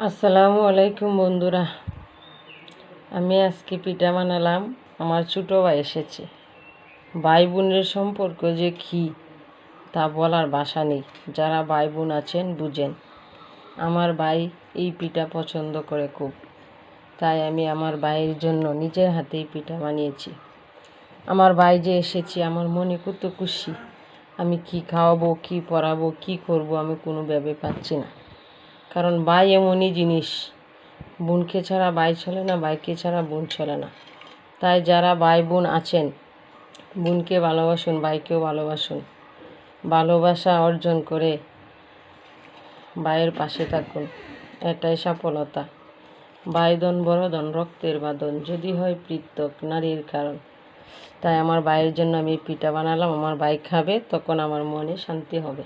আসসালামু আলাইকুম বন্ধুরা, আমি আজকে পিঠা বানালাম। আমার ছোটো ভাই এসেছে। ভাই বোনের সম্পর্ক যে কী তা বলার ভাষা নেই। যারা ভাই বোন আছেন বুঝেন। আমার ভাই এই পিঠা পছন্দ করে খুব, তাই আমি আমার ভাইয়ের জন্য নিজের হাতেই পিঠা বানিয়েছি। আমার ভাই যে এসেছে, আমার মনে কত খুশি। আমি কি খাওয়াবো, কি পরাবো, কি করব, আমি কোনো ভেবে পাচ্ছি না। কারণ ভাই এমনই জিনিস, বোনকে ছাড়া ভাই চলে না, ভাইকে ছাড়া বোন চলে না। তাই যারা ভাই বোন আছেন, বোনকে ভালোবাসুন, ভাইকেও ভালোবাসুন। ভালোবাসা অর্জন করে ভাইয়ের পাশে থাকুন, এটাই সফলতা। ভাই ধন বড় ধন, রক্তের বাঁধন, যদি হয় পৃথক নারীর কারণ। তাই আমার ভাইয়ের জন্য আমি পিঠা বানালাম। আমার ভাই খাবে, তখন আমার মনে শান্তি হবে।